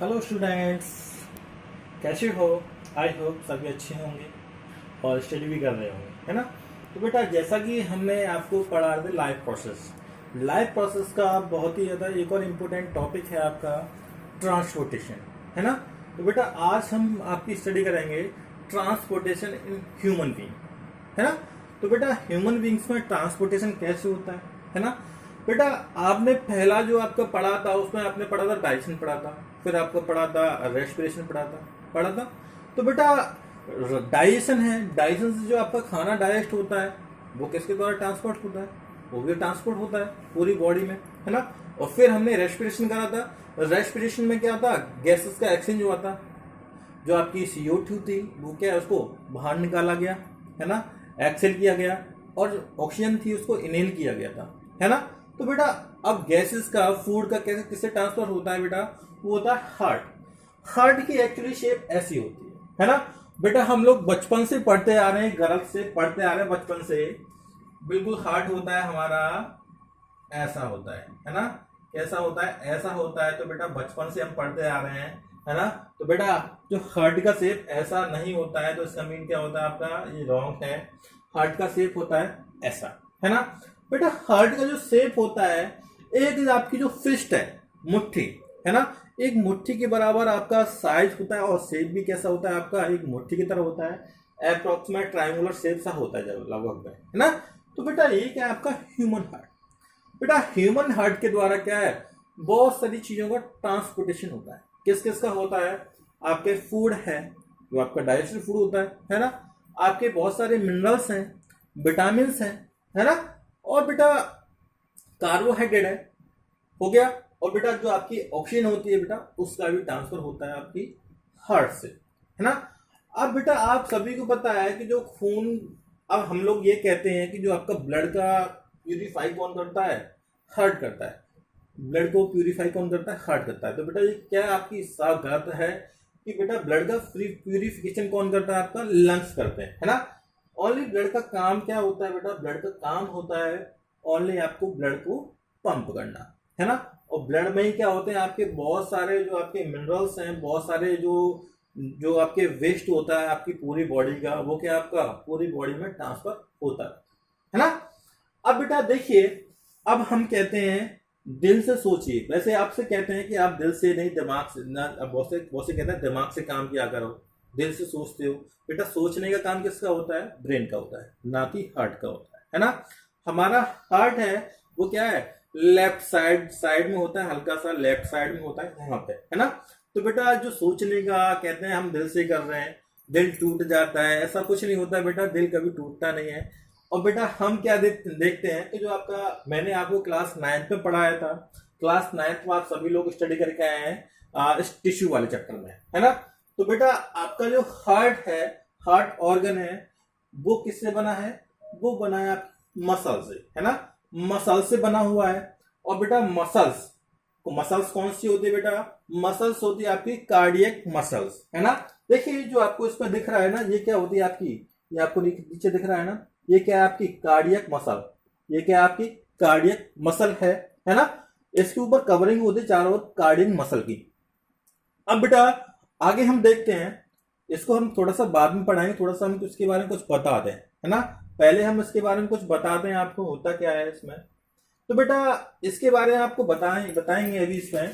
Hello students, कैसे हो? I hope सभी अच्छे होंगे और स्टडी भी कर रहे होंगे, है ना। तो बेटा, जैसा कि हमने आपको पढ़ा रहे थे लाइफ प्रोसेस का बहुत ही ज़्यादा एक और इम्पोर्टेंट टॉपिक है आपका ट्रांसपोर्टेशन, है ना। तो बेटा, आज हम आपकी स्टडी करेंगे ट्रांसपोर्टेशन इन ह्यूमन बीइंग, है ना। तो बेटा, ह्यूमन बीइंग्स में ट्रांसपोर्टेशन कैसे होता है ना। बेटा, आपने पहला जो आपका पढ़ा था उसमें आपने पढ़ा था डाइजेशन पढ़ा था, फिर आपको पढ़ा था रेस्पिरेशन पढ़ा था। तो बेटा, डाइजेशन से जो आपका खाना डाइजेस्ट होता है वो किसके द्वारा ट्रांसपोर्ट होता है? वो भी ट्रांसपोर्ट होता है पूरी बॉडी में, है ना। और फिर हमने रेस्पिरेशन करा था। रेस्पिरेशन में क्या था? गैसेस का एक्सचेंज हुआ था। जो आपकी CO2 थी वो क्या है, उसको बाहर निकाला गया, है ना, एक्सेल किया गया, और ऑक्सीजन थी उसको इनहेल किया गया था, है ना। तो बेटा, अब गैसेस का फूड का कैसे किससे ट्रांसफर होता है बेटा? वो होता है हार्ट की एक्चुअली शेप ऐसी होती है ना। बेटा, हम लोग बचपन से पढ़ते आ रहे हैं, गर्भ से पढ़ते आ रहे हैं, बचपन से बिल्कुल हार्ट होता है हमारा ऐसा होता है ना। कैसा होता है? ऐसा होता है। तो बेटा, बचपन से हम पढ़ते आ रहे हैं, है ना। तो बेटा, जो हार्ट का शेप ऐसा नहीं होता है, तो इसका मीन क्या होता है आपका? ये रॉन्ग है। हार्ट का शेप होता है ऐसा, है ना। बेटा, हार्ट का जो शेप होता है, एक आपकी जो फिस्ट है, मुट्ठी, है ना, एक मुट्ठी के बराबर आपका साइज होता है, और शेप भी कैसा होता है आपका? एक मुट्ठी की तरह होता है, अप्रोक्सीमेट ट्रायंगुलर शेप सा होता है जब लगभग में, है ना। तो बेटा, ये क्या है आपका? Human heart. बेटा, ह्यूमन हार्ट के द्वारा क्या है? बहुत सारी चीजों का ट्रांसपोर्टेशन होता है। किस किस का होता है? आपके फूड है, जो आपका डाइजेस्टिव फूड होता है ना। आपके बहुत सारे मिनरल्स हैं, विटामिन है ना। और बेटा, कार्बोहाइड्रेट है, हो गया। और बेटा, जो आपकी ऑक्सीजन होती है बेटा, उसका भी ट्रांसफर होता है आपकी हार्ट से, है ना। अब बेटा, आप सभी को पता है कि जो खून, अब हम लोग ये कहते हैं कि जो आपका ब्लड का प्यूरिफाई कौन करता है? हार्ट करता है। ब्लड को प्यूरिफाई कौन करता है? हार्ट करता है। तो बेटा, ये क्या आपकी साफ गलत है कि बेटा, ब्लड का प्यूरिफिकेशन कौन करता है? आपका लंग्स करते हैं, है ना। ओनली ब्लड का काम क्या होता है बेटा? ब्लड का काम होता है ओनली आपको ब्लड को पंप करना, है ना। और ब्लड में ही क्या होते हैं आपके? बहुत सारे जो आपके मिनरल्स हैं, बहुत सारे जो जो आपके वेस्ट होता है आपकी पूरी बॉडी का, वो क्या आपका पूरी बॉडी में ट्रांसफर होता है ना। अब बेटा देखिए, अब हम कहते हैं दिल से सोचिए। वैसे आपसे कहते हैं कि आप दिल से नहीं, दिमाग से ना। अब बहुत से कहते हैं दिमाग से काम किया करो, दिल से सोचते हो। बेटा, सोचने का काम किसका होता है? ब्रेन का होता है, ना कि हार्ट का होता है ना। हमारा हार्ट है वो क्या है? लेफ्ट साइड में होता है, हल्का सा लेफ्ट साइड में होता है, यहाँ पे, है ना। तो बेटा, जो सोचने का कहते हैं हम दिल से कर रहे हैं, दिल टूट जाता है, ऐसा कुछ नहीं होता बेटा, दिल कभी टूटता नहीं है। और बेटा, हम क्या देखते हैं कि जो आपका, मैंने आपको क्लास 9th में पढ़ाया था, क्लास 9th में आप सभी लोग स्टडी करके आए हैं इस टिश्यू वाले चैप्टर में, है ना। तो बेटा, आपका जो हार्ट है, हार्ट ऑर्गन है, वो किससे बना है? वो बना है आप मसल से, है ना। मसल से बना हुआ है। और बेटा, मसल्स कौन सी होती है बेटा? मसल्स होती है आपकी कार्डियक मसल्स, है ना। देखिए, जो आपको इसमें दिख रहा है ना, ये क्या होती है आपकी? ये आपको नीचे दिख रहा है ना, ये क्या है आपकी? Cardiac muscle. ये क्या है आपकी? कार्डियक मसल है ना। इसके ऊपर कवरिंग होती है चारों ओर कार्डियक मसल की। अब बेटा, आगे हम देखते हैं, इसको हम थोड़ा सा बाद में पढ़ाएंगे, थोड़ा सा हम इसके बारे में कुछ बता दें, है ना। पहले हम इसके बारे में कुछ बता दें आपको, होता क्या है इसमें। तो बेटा, इसके बारे में आपको बताएंगे अभी इसमें।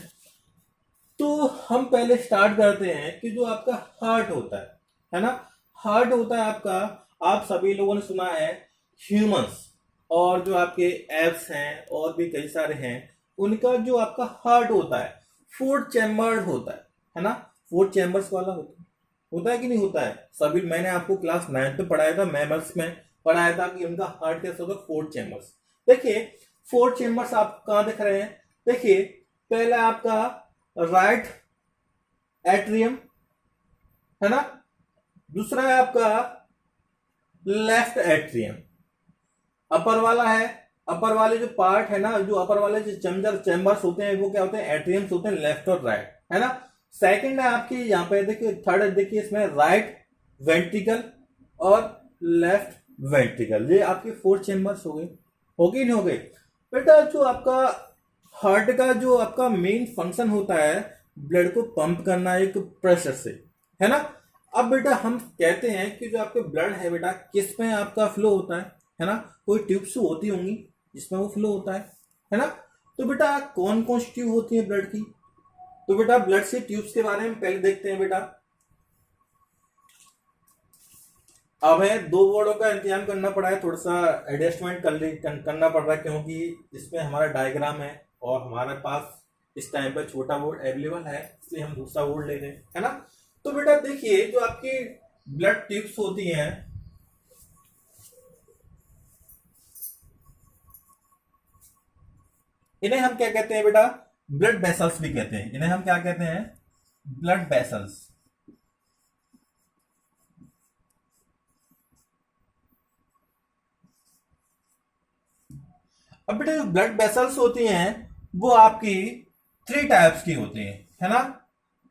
तो हम पहले स्टार्ट करते हैं कि जो आपका हार्ट होता है ना। हार्ट होता है आपका, आप सभी लोगों ने सुना है ह्यूमंस, और जो आपके एप्स हैं और भी कई सारे हैं, उनका जो आपका हार्ट होता है 4 चैम्बर्ड होता है ना। 4 चैम्बर्स वाला होता है कि नहीं होता है? सभी मैंने आपको क्लास 9th में पढ़ाया था, मैमल्स में पढ़ाया था कि उनका हार्ट कैसा होता है? 4 चैम्बर्स। देखिए, 4 चैम्बर्स आप कहां दिख रहे हैं? देखिए, पहला आपका राइट एट्रियम, है ना। दूसरा है आपका लेफ्ट एट्रियम। अपर वाला है, अपर वाले जो पार्ट है ना, जो अपर वाले जो चैम्बर्स होते हैं, वो क्या होते हैं? एट्रियम्स होते हैं, लेफ्ट और राइट, है ना। सेकंड है आपकी यहाँ पे, देखिए थर्ड देखिए इसमें राइट वेंट्रिकल और लेफ्ट वेंट्रिकल। ये आपके 4 चैम्बर्स हो गए, हो गई नहीं हो गई? बेटा, जो आपका हार्ट का जो आपका मेन फंक्शन होता है ब्लड को पंप करना एक प्रेशर से, है ना। अब बेटा हम कहते हैं कि जो आपके ब्लड है बेटा किस में आपका फ्लो होता है ना। कोई ट्यूब्स होती होंगी जिसमें वो फ्लो होता है ना। तो बेटा कौन कौन सी ट्यूब होती है ब्लड की। तो बेटा ब्लड से ट्यूब्स के बारे में पहले देखते हैं बेटा। अब है दो वर्डों का इंतजाम करना पड़ा है, थोड़ा सा एडजस्टमेंट करना पड़ रहा है क्योंकि इसमें हमारा डायग्राम है और हमारे पास इस टाइम पर छोटा बोर्ड अवेलेबल है, इसलिए हम दूसरा बोर्ड ले रहे हैं, है ना। तो बेटा देखिए जो आपकी ब्लड ट्यूब्स होती हैं, इन्हें हम क्या कहते हैं बेटा, ब्लड वेसल्स भी कहते हैं। इन्हें हम क्या कहते हैं, ब्लड वेसल्स। अब बेटा जो ब्लड वेसल्स होती हैं वो आपकी 3 टाइप्स की होती हैं, है ना।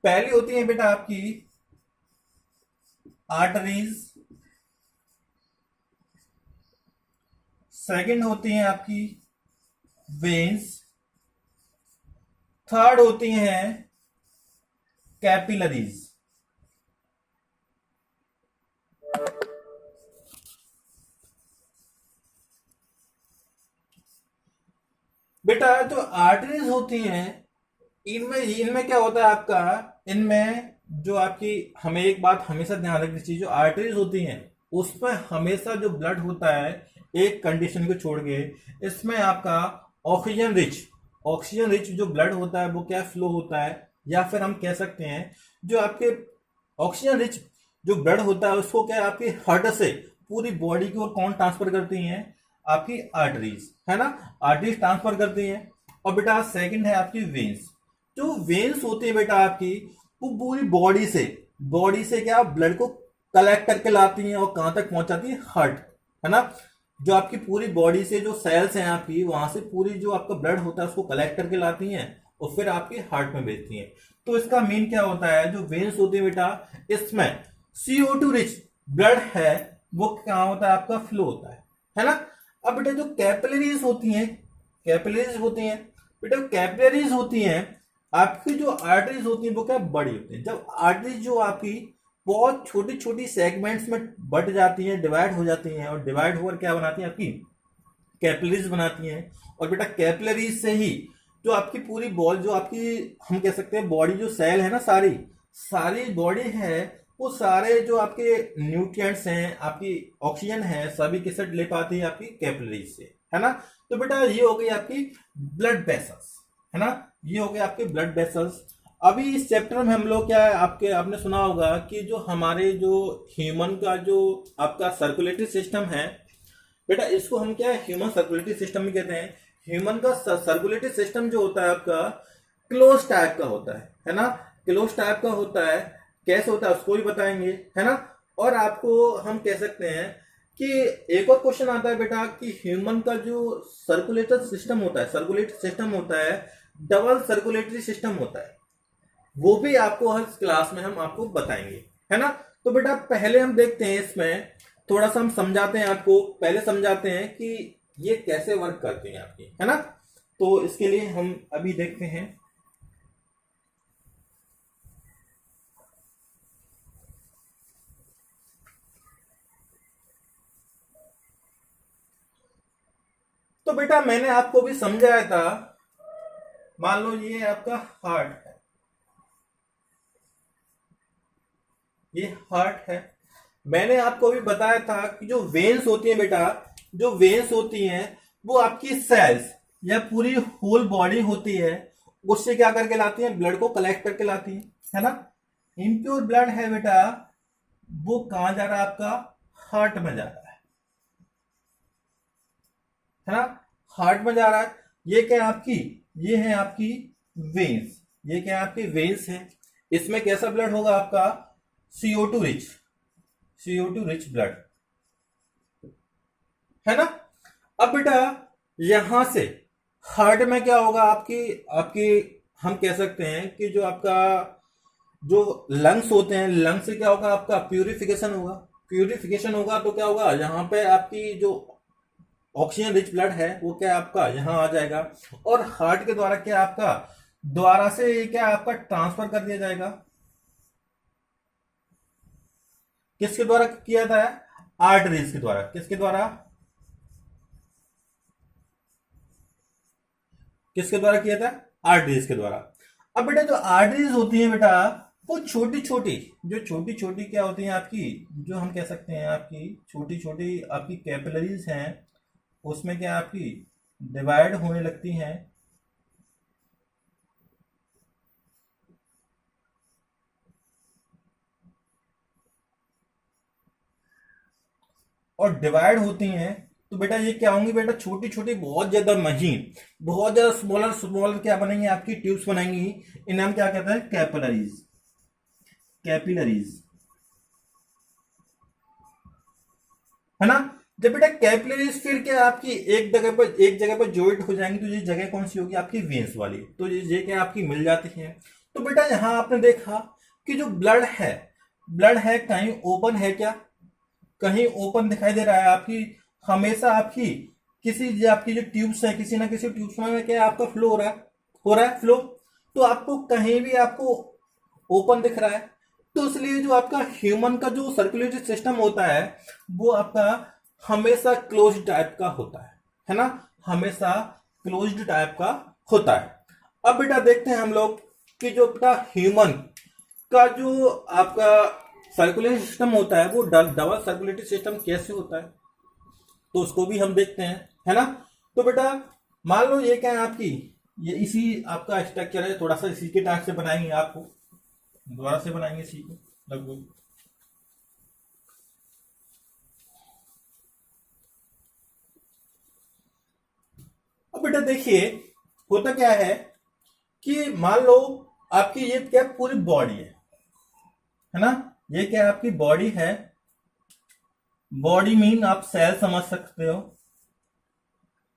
पहली होती है बेटा आपकी आर्टरीज, सेकंड होती है आपकी वेन्स, थर्ड होती हैं कैपिलरीज। बेटा जो आर्टरीज होती हैं इनमें इनमें क्या होता है आपका, इनमें जो आपकी, हमें एक बात हमेशा ध्यान रखनी चाहिए, जो आर्टरीज होती हैं उसमें हमेशा जो ब्लड होता है एक कंडीशन को छोड़ के, इसमें आपका ऑक्सीजन रिच जो ब्लड होता है वो क्या फ्लो होता है, या फिर हम कह सकते हैं जो आपके ऑक्सीजन रिच जो ब्लड होता है उसको क्या आपकी हार्ट से पूरी बॉडी की ओर कौन ट्रांसफर करती हैं, आपकी आर्टरीज, है ना। आर्टरीज ट्रांसफर करती हैं। और बेटा सेकंड है आपकी वेन्स। जो वेन्स होती है बेटा आपकी वो पूरी बॉडी से क्या ब्लड को कलेक्ट करके लाती हैं और कहां तक पहुंचाती है, हार्ट, है ना। जो आपकी पूरी बॉडी से जो सेल्स हैं आपकी वहां से पूरी जो आपका ब्लड होता है उसको कलेक्ट करके लाती हैं और फिर आपके हार्ट में भेजती हैं। तो इसका मीन क्या होता है, जो वेन्स होती है बेटा इसमें CO2 रिच ब्लड है वो क्या होता है, आपका फ्लो होता है ना। अब बेटा जो कैपिलरीज होती हैं बेटा कैपिलरीज होती हैं आपकी, जो आर्टरीज होती हैं वो क्या बड़ी होती हैं। जब आर्टरीज जो आपकी बहुत छोटी छोटी सेगमेंट्स में बट जाती हैं, डिवाइड हो जाती हैं, और डिवाइड होकर क्या बनाती हैं, आपकी कैपिलरीज बनाती हैं। और बेटा कैपिलरीज से ही जो आपकी पूरी बॉल, जो आपकी हम कह सकते हैं बॉडी जो सेल है ना, सारी बॉडी है वो सारे जो आपके न्यूट्रिएंट्स हैं, आपकी ऑक्सीजन है, सभी किससे ले पाती है, आपकी कैपिलरीज से, है ना। तो बेटा ये हो गई आपकी ब्लड वेसल्स, है ना। ये हो गए आपके ब्लड वेसल्स। अभी इस चैप्टर में हम लोग क्या है, आपने सुना होगा कि जो हमारे जो ह्यूमन का जो आपका सर्कुलेटरी सिस्टम है बेटा, इसको हम क्या है, ह्यूमन सर्कुलेटरी सिस्टम भी कहते हैं। ह्यूमन का सर्कुलेटरी सिस्टम जो होता है आपका क्लोज टाइप का होता है ना। क्लोज टाइप का होता है, कैसे होता है उसको भी बताएंगे, है ना। और आपको हम कह सकते हैं कि एक और क्वेश्चन आता है बेटा कि ह्यूमन का जो सर्कुलेटरी सिस्टम होता है डबल सर्कुलेटरी सिस्टम होता है, वो भी आपको हर क्लास में हम आपको बताएंगे, है ना। तो बेटा पहले हम देखते हैं, इसमें थोड़ा सा हम समझाते हैं आपको, पहले समझाते हैं कि ये कैसे वर्क करती हैं आपकी, है ना। तो इसके लिए हम अभी देखते हैं। तो बेटा मैंने आपको भी समझाया था, मान लो ये आपका हार्ट है, ये हार्ट है। मैंने आपको भी बताया था कि जो वेन्स होती हैं बेटा, जो वेन्स होती हैं वो आपकी सेल्स या पूरी होल बॉडी होती है, उससे क्या करके लाती हैं, ब्लड को कलेक्ट करके लाती है ना। इम्प्योर ब्लड है बेटा वो कहां जा रहा है, आपका हार्ट में जा रहा है ना। हार्ट में जा रहा है। ये क्या है आपकी, ये है आपकी वेन्स, ये क्या है आपकी वेन्स है। इसमें कैसा ब्लड होगा आपका, CO2 रिच ब्लड, है ना। अब बेटा यहां से हार्ट में क्या होगा, आपकी हम कह सकते हैं कि जो आपका जो लंग्स होते हैं, लंग्स से क्या होगा, आपका प्यूरिफिकेशन होगा। तो क्या होगा, यहाँ पे आपकी जो ऑक्सीजन रिच ब्लड है वो क्या आपका यहाँ आ जाएगा, और हार्ट के द्वारा क्या आपका द्वारा से ये क्या आपका ट्रांसफर कर दिया जाएगा। किसके द्वारा किया था? आर्टरीज के द्वारा। किसके द्वारा? किसके द्वारा किया था? आर्टरीज के द्वारा। अब बेटा जो आर्टरीज होती है बेटा, वो छोटी छोटी, जो छोटी छोटी क्या होती हैं आपकी, जो हम कह सकते हैं आपकी छोटी छोटी आपकी कैपिलरीज हैं, उसमें क्या आपकी डिवाइड होने लगती हैं। और डिवाइड होती हैं तो बेटा ये क्या होंगी बेटा, छोटी छोटी बहुत ज्यादा महीन, बहुत ज्यादा स्मॉलर स्मॉलर क्या बनेंगी आपकी ट्यूब्स बनाएंगी। इन्हें हम क्या कहते हैं? कैपिलरीज। कैपिलरीज है ना। जब बेटा कैपिलरीज फिर क्या आपकी एक जगह पर जॉइंट हो जाएंगी तो ये जगह कौन सी होगी? आपकी वेन्स वाली। तो ये क्या आपकी मिल जाती है। तो बेटा यहां आपने देखा कि जो ब्लड है कहीं ओपन है क्या? कहीं ओपन दिखाई दे रहा है आपकी। हमेशा आपकी किसी आपकी जो ट्यूब्स है, किसी ना किसी ट्यूब्स में क्या आपका फ्लो हो रहा है फ्लो। तो आपको कहीं भी आपको ओपन दिख रहा है, तो इसलिए जो आपका ह्यूमन का जो सर्कुलेटरी सिस्टम होता है वो आपका हमेशा क्लोज्ड टाइप का होता है ना। हमेशा क्लोज्ड टाइप का होता है। अब बेटा देखते हैं हम लोग कि जो बेटा ह्यूमन का जो आपका सर्कुलेटरी सिस्टम होता है वो डबल सर्कुलेटरी सिस्टम कैसे होता है, तो उसको भी हम देखते हैं, है ना। तो बेटा मान लो ये क्या है आपकी, ये इसी आपका स्ट्रक्चर है, थोड़ा सा इसी के टाइप से बनाएंगे, आपको दोबारा से बनाएंगे इसी को लगभग। अब बेटा देखिए होता क्या है कि मान लो आपकी ये क्या पूरी बॉडी है ना। ये क्या आपकी बॉडी है। बॉडी मीन आप सेल समझ सकते हो।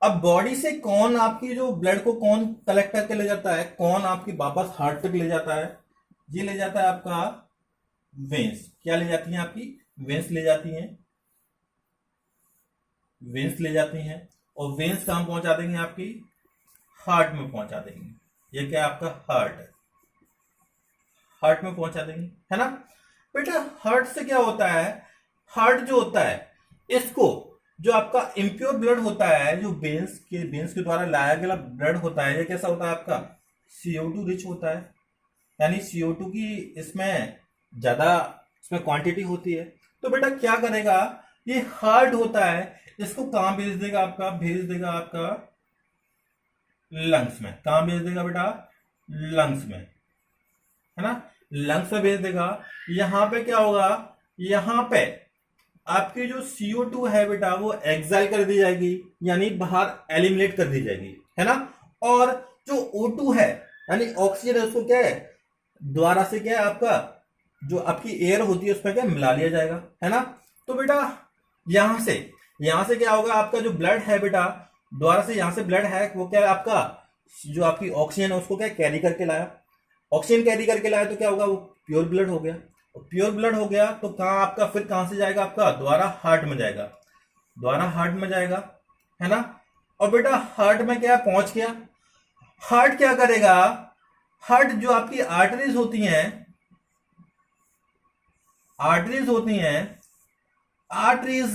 अब बॉडी से कौन आपकी जो ब्लड को कौन कलेक्ट करके ले जाता है, कौन आपकी वापस हार्ट तक ले जाता है? ये ले जाता है आपका वेंस। क्या ले जाती हैं आपकी? वेंस ले जाती हैं। वेंस ले जाती हैं और वेंस कहां पहुंचा देंगे? आपकी हार्ट में पहुंचा देंगे। ये क्या आपका हार्ट है, हार्ट में पहुंचा देंगे, है ना। बेटा हार्ट से क्या होता है, हार्ट जो होता है इसको जो आपका इम्प्योर ब्लड होता है, जो वेंस के द्वारा लाया गया ब्लड होता है, ये कैसा होता है आपका? CO2 रिच होता है। यानी CO2 की इसमें ज्यादा इसमें क्वांटिटी होती है। तो बेटा क्या करेगा, ये हार्ट होता है, इसको कहां भेज देगा? आपका भेज देगा आपका लंग्स में। कहां भेज देगा बेटा? लंग्स में, है ना। लंग्स में भेज देगा। यहां पे क्या होगा, यहां पे आपकी जो CO2 है बेटा वो एक्साइल कर दी जाएगी, यानी बाहर एलिमिनेट कर दी जाएगी, है ना। और जो O2 है यानी ऑक्सीजन है, उसको क्या है द्वारा से क्या है आपका जो आपकी एयर होती है उसमें क्या मिला लिया जाएगा, है ना। तो बेटा यहां से क्या होगा, आपका जो ब्लड है बेटा द्वारा से, यहां से ब्लड है वो क्या है आपका जो आपकी ऑक्सीजन है उसको क्या कैरी करके लाया। ऑक्सीजन कैरी करके लाया तो क्या होगा, वो प्योर ब्लड हो गया। प्योर ब्लड हो गया तो कहां आपका फिर कहां से जाएगा? आपका द्वारा हार्ट में जाएगा, द्वारा हार्ट में जाएगा, है ना। और बेटा हार्ट में क्या पहुंच गया, हार्ट क्या करेगा, हार्ट जो आपकी आर्टरीज होती हैं, आर्टरीज होती हैं, आर्टरीज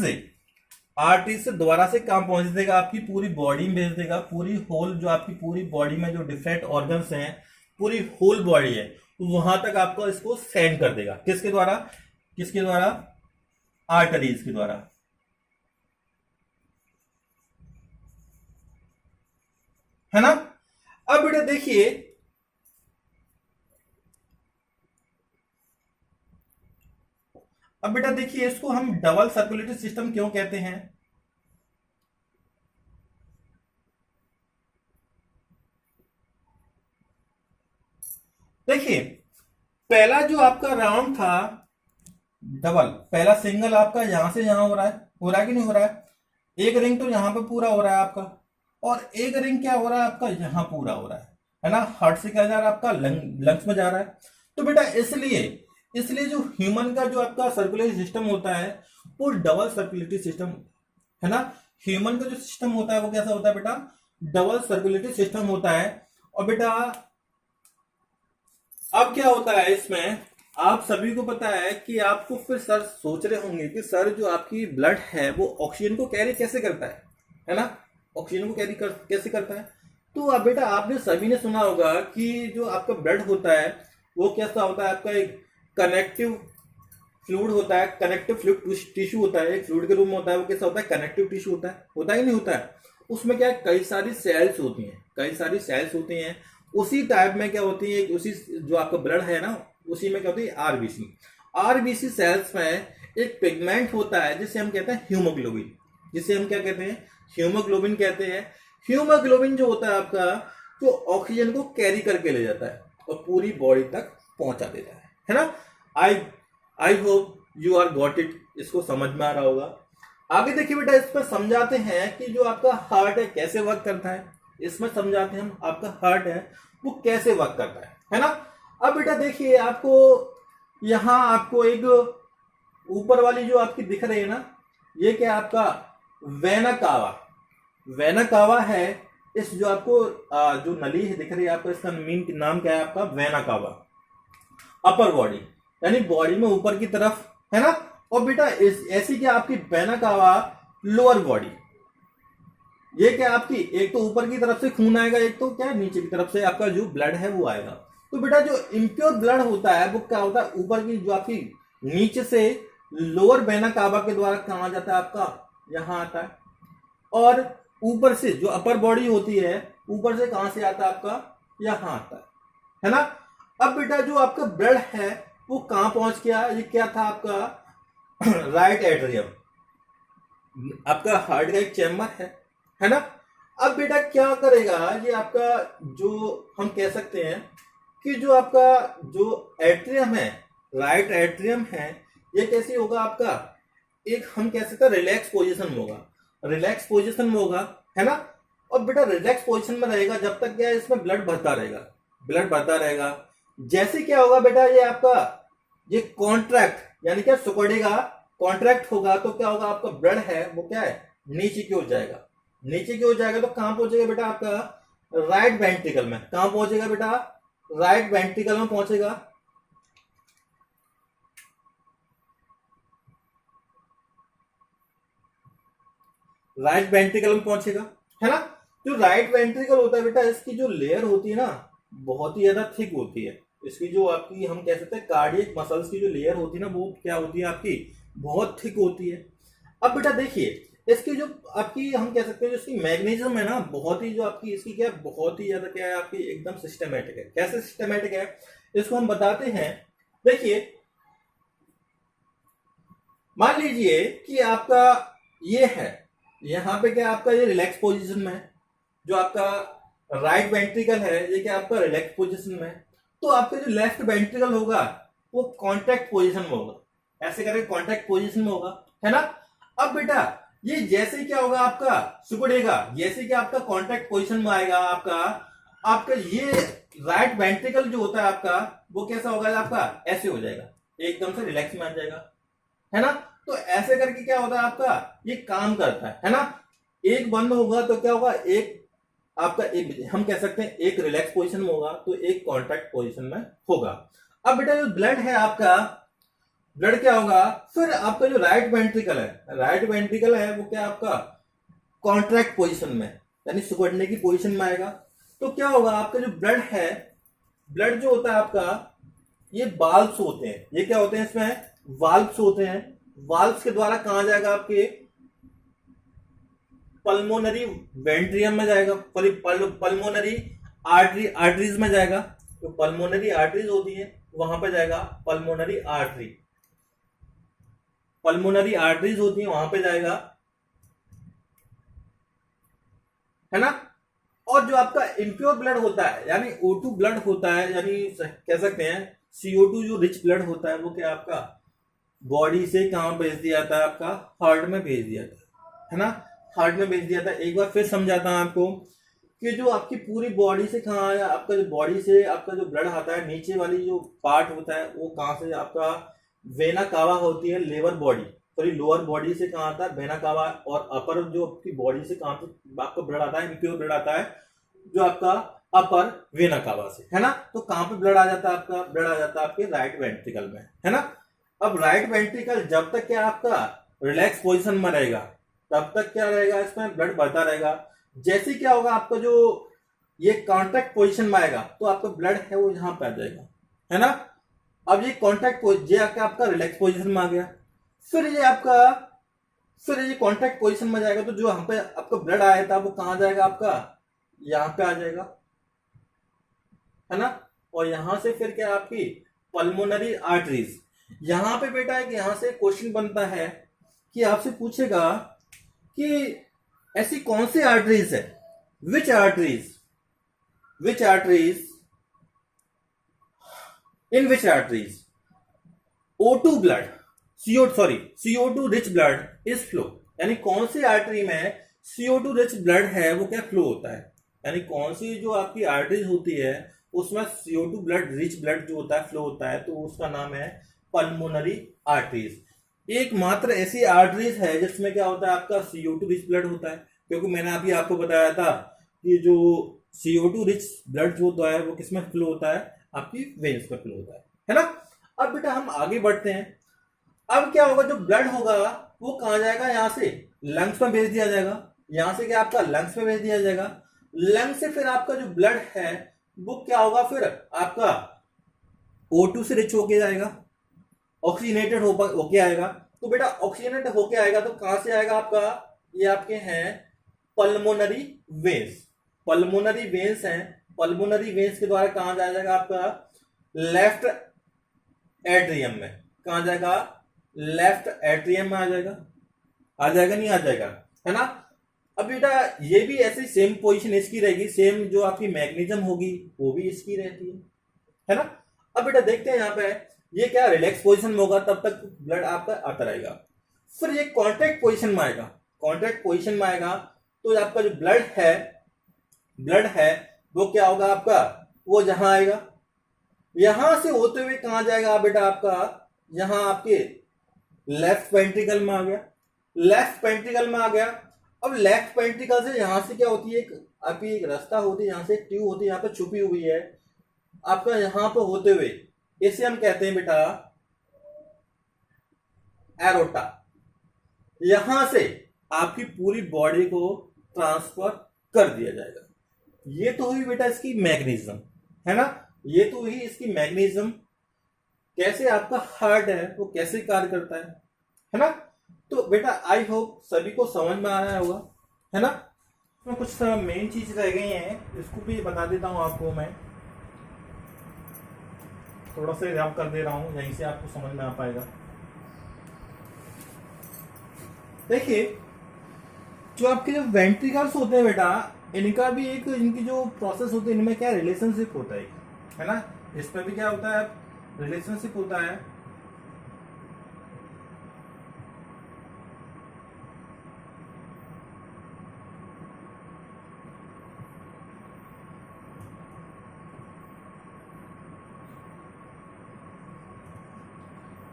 से दोबारा से कहां पहुंच देगा? आपकी पूरी बॉडी में भेज देगा। पूरी होल जो आपकी पूरी बॉडी में जो डिफरेंट ऑर्गन्स हैं, पूरी होल बॉडी है, वहां तक आपको इसको सेंड कर देगा। किसके द्वारा? किसके द्वारा? आर्टरीज के द्वारा, है ना। अब बेटा देखिए इसको हम डबल सर्कुलेटरी सिस्टम क्यों कहते हैं? देखिए पहला जो आपका राउंड था डबल, पहला सिंगल आपका यहां से यहां हो रहा है कि नहीं हो रहा है? एक रिंग तो यहां पे पूरा हो रहा है आपका, और एक रिंग क्या हो रहा है आपका यहां पूरा हो रहा है ना। हार्ट से क्या जा रहा है आपका लंग्स में जा रहा है। तो बेटा इसलिए इसलिए जो ह्यूमन का जो आपका सर्कुलेटरी सिस्टम होता है वो डबल सर्कुलेटरी सिस्टम है ना। ह्यूमन का जो सिस्टम होता है वो कैसा होता है बेटा? डबल सर्कुलेटरी सिस्टम होता है। और बेटा अब क्या होता है इसमें, आप सभी को पता है कि आपको फिर सर सोच रहे होंगे कि सर जो आपकी ब्लड है वो ऑक्सीजन को कैरी कैसे करता है ना, ऑक्सीजन को कैसे करता है। तो अब बेटा आपने सभी ने सुना होगा कि जो आपका ब्लड होता है वो कैसा होता है, आपका एक कनेक्टिव फ्लूइड होता है, कनेक्टिव फ्लूइड टिश्यू होता है, एक फ्लूइड के रूप में होता है, वो कैसा होता है, कनेक्टिव टिश्यू होता ही नहीं होता है। उसमें क्या है, कई सारी सेल्स होती हैं, उसी टाइप में क्या होती है, उसी जो आपका ब्लड है ना, उसी में क्या होती है, आरबीसी सेल्स में एक पिगमेंट होता है जिसे हम कहते हैं हीमोग्लोबिन, जिसे हम क्या कहते हैं, हीमोग्लोबिन कहते हैं। हीमोग्लोबिन जो होता है आपका, जो ऑक्सीजन को कैरी करके ले जाता है और पूरी बॉडी तक पहुंचा देता है ना। I hope you are got it, इसको समझ में आ रहा होगा। आगे देखिए बेटा, इस पर समझाते हैं कि जो आपका हार्ट है कैसे वर्क करता है, इसमें समझाते हैं हम आपका हार्ट है वो कैसे वर्क करता है ना। अब बेटा देखिए, आपको यहां आपको एक ऊपर वाली जो आपकी दिख रही है ना, ये क्या आपका वेना कावा है। इस जो आपको जो नली है दिख रही है आपको, इसका मीन नाम क्या है आपका, वेना कावा, अपर बॉडी यानी बॉडी में ऊपर की तरफ है ना। और बेटा ऐसी क्या आपकी वेना कावा लोअर बॉडी, ये क्या आपकी, एक तो ऊपर की तरफ से खून आएगा, एक तो क्या नीचे की तरफ से आपका जो ब्लड है वो आएगा। तो बेटा जो इम्प्योर ब्लड होता है वो क्या होता है, ऊपर की जो आपकी नीचे से लोअर वेना कावा के द्वारा कहाँ जाता है आपका, यहां आता है। और ऊपर से जो अपर बॉडी होती है, ऊपर से कहां से आता है आपका, यहां आता है ना। अब बेटा जो आपका ब्लड है वो कहां पहुंच गया, ये क्या था आपका राइट एट्रियम, आपका हार्ट का एक चैम्बर है ना। अब बेटा क्या करेगा, ये आपका जो हम कह सकते हैं कि जो आपका जो एट्रियम है, राइट एट्रियम है, ये कैसे होगा आपका, एक हम कह सकते हैं रिलैक्स पोजीशन में होगा है ना। और बेटा रिलैक्स पोजीशन में रहेगा जब तक क्या है, इसमें ब्लड बढ़ता रहेगा। जैसे क्या होगा बेटा, ये आपका ये कॉन्ट्रैक्ट यानी क्या सिकुड़ेगा, कॉन्ट्रैक्ट होगा तो क्या होगा, आपका ब्लड है वो क्या है, नीचे की ओर जाएगा। तो कहां पहुंचेगा बेटा, आपका राइट वेंट्रिकल में। कहां पहुंचेगा बेटा, राइट वेंट्रिकल में पहुंचेगा। राइट वेंट्रिकल में पहुंचेगा है ना। जो राइट वेंट्रिकल होता है बेटा, इसकी जो लेयर होती है ना बहुत ही ज्यादा थिक होती है। इसकी जो आपकी हम कह सकते हैं कार्डियक मसल्स की जो लेयर होती है ना, वो क्या होती है आपकी, बहुत थिक होती है। अब बेटा देखिए, इसकी जो आपकी हम कह सकते हैं जो इसकी मैग्नीशियम है ना, बहुत ही जो आपकी इसकी क्या है, बहुत ही ज्यादा क्या है आपकी, एकदम सिस्टमेटिक है। कैसे सिस्टमेटिक है, इसको हम बताते हैं। देखिए मान लीजिए कि आपका ये है, यहाँ पे क्या आपका ये रिलैक्स पोजीशन में है, जो आपका राइट वेंट्रिकल है ये क्या आपका रिलैक्स पोजीशन में है। तो आपका जो लेफ्ट वेंट्रिकल होगा वो कॉन्टैक्ट पोजीशन में होगा, ऐसे करके कॉन्टैक्ट पोजीशन में होगा है ना। अब बेटा ये जैसे क्या होगा, आपका सिकुड़ेगा, जैसे कि आपका कॉन्टैक्ट पोजीशन में आएगा, आपका ये राइट वेंट्रिकल जो होता है आपका, वो कैसा होगा, आपका ऐसे हो जाएगा, एकदम से रिलैक्स में आ जाएगा है ना। तो ऐसे करके क्या होता है, आपका ये काम करता है ना। एक बंद होगा तो क्या होगा, एक आपका एक हम कह सकते हैं एक रिलैक्स पोजीशन में होगा, तो एक कॉन्ट्रैक्ट पोजीशन में होगा। अब बेटा जो ब्लड है आपका, ब्लड क्या होगा, फिर आपका जो राइट वेंट्रिकल है वो क्या आपका कॉन्ट्रैक्ट पोजीशन में यानी सिकुड़ने की पोजीशन में आएगा। तो क्या होगा, आपका जो ब्लड है, ब्लड जो होता है आपका, ये वाल्व्स होते हैं, ये क्या होते हैं, इसमें वाल्व्स होते हैं। वाल्व्स के द्वारा कहां जाएगा, आपके पल्मोनरी वेंट्रियम में जाएगा, पल्मोनरी आर्टरीज में जाएगा। तो पल्मोनरी आर्टरीज होती है वहां पे जाएगा, पल्मोनरी आर्टरीज होती है वहां पे जाएगा है ना। और जो आपका इम्प्योर ब्लड होता है यानी O2 ब्लड होता है, यानी कह सकते हैं CO2 जो रिच ब्लड होता है, वो क्या आपका बॉडी से कहां भेज दिया जाता है, आपका हार्ट में भेज दिया जाता है ना, हार्ट में भेज दिया था। एक बार फिर समझाता हूं आपको कि जो आपकी पूरी बॉडी से कहाँ आया, आपका जो बॉडी से आपका जो ब्लड आता है, नीचे वाली जो पार्ट होता है वो कहां से, आपका वेना कावा होती है, लोअर बॉडी से कहाँ आता है, वेना कावा। और अपर जो आपकी बॉडी से कहां से आपका ब्लड आता है, इम्प्योर ब्लड आता है, जो आपका अपर वेना कावा से, है ना। तो कहां पे ब्लड आ जाता है आपका, ब्लड आ जाता है आपके राइट वेंट्रिकल में, है ना। अब राइट वेंट्रिकल जब तक क्या आपका रिलैक्स पोजीशन में रहेगा तब तक क्या रहेगा, इसमें ब्लड बढ़ता रहेगा। जैसे क्या होगा आपका जो ये कॉन्ट्रैक्ट पोजीशन में आएगा तो आपका ब्लड है वो यहां पे आ जाएगा, है ना। अब ये कॉन्ट्रैक्ट ये आपका रिलैक्स पोजीशन में आ गया, फिर ये कॉन्ट्रैक्ट पोजीशन में जाएगा तो जो यहाँ पे आपका ब्लड आया था वो कहां जाएगा आपका, यहाँ पे आ जाएगा, है ना। और यहां से फिर क्या आपकी पल्मोनरी आर्टरीज, यहां पे बेटा है कि यहां से क्वेश्चन बनता है कि आपसे पूछेगा कि ऐसी कौन सी आर्टरीज है, which arteries in which arteries O2 blood CO2 rich blood is flow, यानी कौन सी आर्टरी में CO2 रिच ब्लड है वो क्या फ्लो होता है, यानी कौन सी जो आपकी आर्टरीज होती है उसमें CO2 ब्लड रिच ब्लड जो होता है फ्लो होता है, तो उसका नाम है पल्मोनरी आर्टरीज। एकमात्र ऐसी आर्टरीज है जिसमें क्या होता है आपका CO2 रिच ब्लड होता है, क्योंकि मैंने अभी आपको बताया था कि जो CO2 रिच ब्लड जो होता है वो किसमें फ्लो होता है, आपकी वेन्स में फ्लो होता है ना। अब बेटा हम आगे बढ़ते हैं। अब क्या होगा, जो ब्लड होगा वो कहां जाएगा, यहां से लंग्स में भेज दिया जाएगा, यहां से क्या आपका लंग्स में भेज दिया जाएगा, लंग्स से फिर आपका जो ब्लड है वो क्या होगा, फिर आपका O2 से रिच होके जाएगा, ऑक्सीजनेटेड होके आएगा। तो बेटा ऑक्सीजनेटेड होके आएगा तो कहां से आएगा आपका, ये आपके हैं पल्मोनरी वेन्स, पल्मोनरी वेन्स हैं, पल्मोनरी वेन्स के द्वारा कहां जाएगा आपका लेफ्ट एट्रियम में, कहां जाएगा लेफ्ट एट्रियम में आ जाएगा नहीं आ जाएगा, है ना। अब बेटा ये भी ऐसी सेम पोजीशन इसकी रहेगी, सेम जो आपकी मैग्नीज्म होगी वो भी इसकी रहती है ना। अब बेटा देखते हैं यहाँ पे ये क्या रिलैक्स पोजीशन में होगा तब तक ब्लड आपका आता रहेगा, फिर ये कॉन्ट्रैक्ट पोजीशन में आएगा, कॉन्ट्रैक्ट पोजीशन में आएगा तो आपका जो ब्लड है वो क्या होगा आपका, वो जहां आएगा, यहां से होते हुए कहां जाएगा बेटा आपका, यहां आपके लेफ्ट वेंट्रिकल में आ गया, लेफ्ट वेंट्रिकल में आ गया। अब लेफ्ट वेंट्रिकल से यहां से क्या होती है, आपकी एक रास्ता होती है, यहां से एक ट्यूब होती है, यहां पे छुपी हुई है आपका, यहां पे होते हुए इसे हम कहते हैं बेटा एरोटा, यहां से आपकी पूरी बॉडी को ट्रांसफर कर दिया जाएगा। ये तो हुई बेटा इसकी मैग्नीज्म, है ना, ये तो हुई इसकी मैग्नीज्म, कैसे आपका हार्ट है वो कैसे कार्य करता है ना। तो बेटा आई होप सभी को समझ में आ रहा होगा, है ना। तो कुछ मेन चीज रह गई हैं, इसको भी बता देता हूं आपको, मैं थोड़ा सा रब कर दे रहा हूं, यहीं से आपको समझ में आ पाएगा। देखिए जो आपके जो वेंट्रिकल्स होते हैं बेटा, इनका भी एक, इनकी जो प्रोसेस होती है इनमें क्या रिलेशनशिप होता है ना, इसमें भी क्या होता है रिलेशनशिप होता है।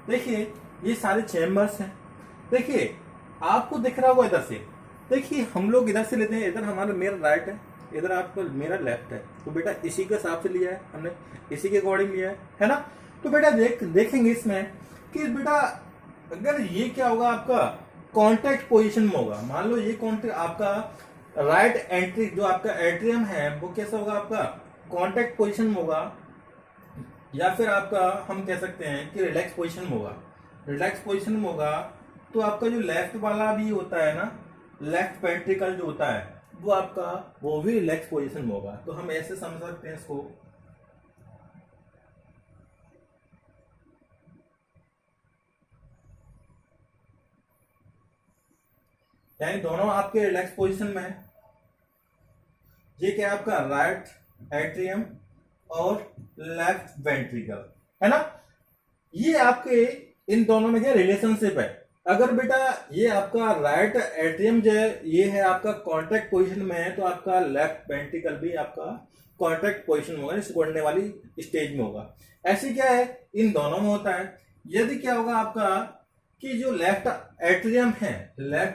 देखिए ये सारे चैम्बर्स हैं, देखिए आपको दिख रहा होगा इधर से, देखिए हम लोग इधर से लेते हैं, इधर हमारा मेरा राइट है, इधर आपका मेरा लेफ्ट है, तो बेटा इसी के हिसाब से लिया है हमने, इसी के अकॉर्डिंग लिया है ना। तो बेटा देखेंगे इसमें कि बेटा अगर ये क्या होगा आपका कॉन्टैक्ट पोजीशन में होगा, मान लो ये कॉन्टैक्ट आपका राइट एंट्री जो आपका एट्रियम है वो कैसा होगा आपका कॉन्टैक्ट पोजीशन में होगा, या फिर आपका हम कह सकते हैं कि रिलैक्स पोजीशन में होगा, रिलैक्स पोजीशन में होगा तो आपका जो लेफ्ट वाला भी होता है ना, लेफ्ट वेंट्रिकल जो होता है वो आपका वो भी रिलैक्स पोजीशन में होगा। तो हम ऐसे समझ सकते हैं इसको, यानी दोनों आपके रिलैक्स पोजीशन में है। ये क्या आपका राइट एट्रियम और लेफ्ट वेंट्रिकल, है ना। ये आपके इन दोनों में क्या रिलेशनशिप है। अगर बेटा ये आपका राइट एट्रियम जो है ये है आपका कॉन्ट्रैक्ट पोजीशन में है, तो आपका लेफ्ट वेंट्रिकल भी आपका कॉन्ट्रैक्ट पोजीशन में होगा, सिकुड़ने वाली स्टेज में होगा। ऐसे क्या है इन दोनों में होता है। यदि क्या होगा आपका कि जो लेफ्ट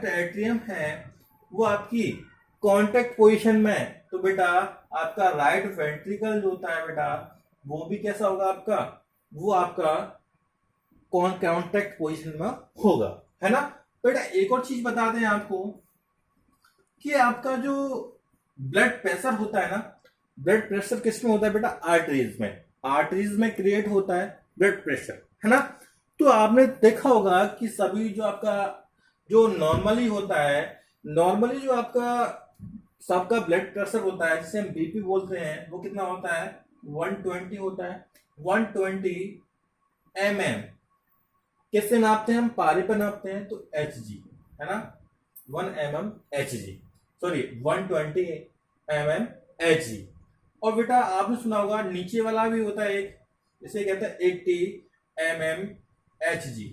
एट्रियम है वो आपकी कॉन्टैक्ट पोजीशन में है, तो बेटा आपका राइट वेंट्रिकल जो होता है बेटा, वो भी कैसा होगा आपका, वो आपका कॉन्ट्रैक्ट पोजीशन में होगा, है ना। बेटा एक और चीज बता दें आपको कि आपका जो ब्लड प्रेशर होता है ना, ब्लड प्रेशर किसमें होता है बेटा, आर्टरीज में, आर्टरीज में क्रिएट होता है ब्लड प्रेशर, है ना। तो आपने देखा होगा कि सभी जो आपका जो नॉर्मली होता है, नॉर्मली जो आपका सबका ब्लड प्रेशर होता है जिसे हम बीपी बोलते हैं, वो कितना होता है, 120 होता है, 120 mm। किससे नापते हैं हम, पारे पर नापते हैं, तो एच जी, है ना, 1 mm H G, sorry 120 mm H G. और बेटा आपने सुना होगा नीचे वाला भी होता है एक, इसे कहते हैं 80 mm एच जी।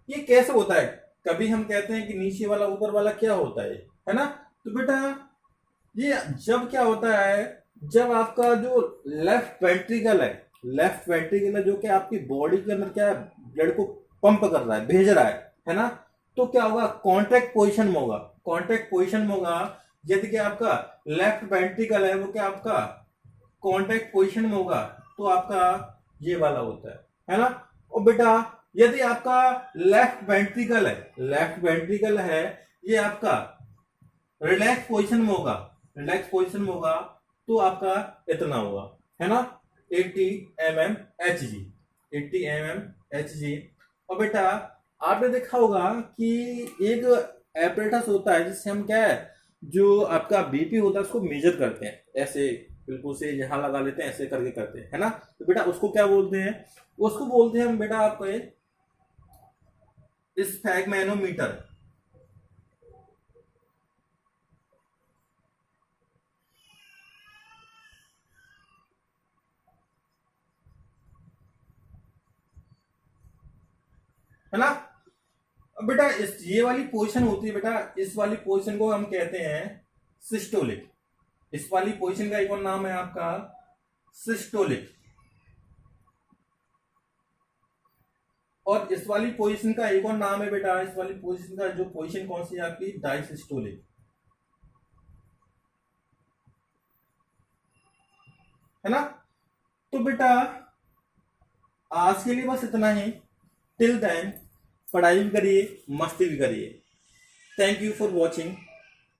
ये कैसे होता है, कभी हम कहते हैं कि नीचे वाला ऊपर वाला क्या होता है ना। तो बेटा ये जब क्या होता है, जब आपका जो लेफ्ट वेंट्रिकल है, लेफ्ट वेंट्रिकल है जो कि आपकी बॉडी के अंदर क्या है, ब्लड को पंप कर रहा है, भेज रहा है ना। तो क्या होगा, कॉन्ट्रैक्ट पोजीशन में होगा, कॉन्ट्रैक्ट पोजीशन में होगा। यदि कि आपका लेफ्ट वेंट्रिकल है वो क्या आपका कॉन्ट्रैक्ट पोजीशन में होगा, तो आपका ये वाला होता है ना। और बेटा यदि आपका लेफ्ट वेंट्रिकल है, लेफ्ट वेंट्रिकल है, ये आपका रिलैक्स पोजीशन में होगा, रिलैक्स पोजीशन में होगा, तो आपका इतना होगा, है ना, 80 mm H G, 80 mm H G. और बेटा आपने देखा होगा कि एक एपरेटस होता है जिससे हम क्या है, जो आपका बीपी होता है उसको मेजर करते हैं, ऐसे बिल्कुल से यहाँ लगा लेते हैं, ऐसे करके करते हैं, है ना। तो बेटा उसको क्या बोलते हैं, उसको बोलते हैं हम बेटा आपको स्फैगमैनोमीटर, है ना। अब बेटा इस ये वाली पोजीशन होती है बेटा, इस वाली पोजीशन को हम कहते हैं सिस्टोलिक, इस वाली पोजीशन का एक और नाम है आपका सिस्टोलिक। और इस वाली पोजीशन का एक और नाम है बेटा, इस वाली पोजीशन का जो पोजीशन कौन सी है आपकी, डायसिस्टोलिक, है ना। तो बेटा आज के लिए बस इतना ही, टिल देन पढ़ाई भी करिए, मस्ती भी करिए। Thank you for watching.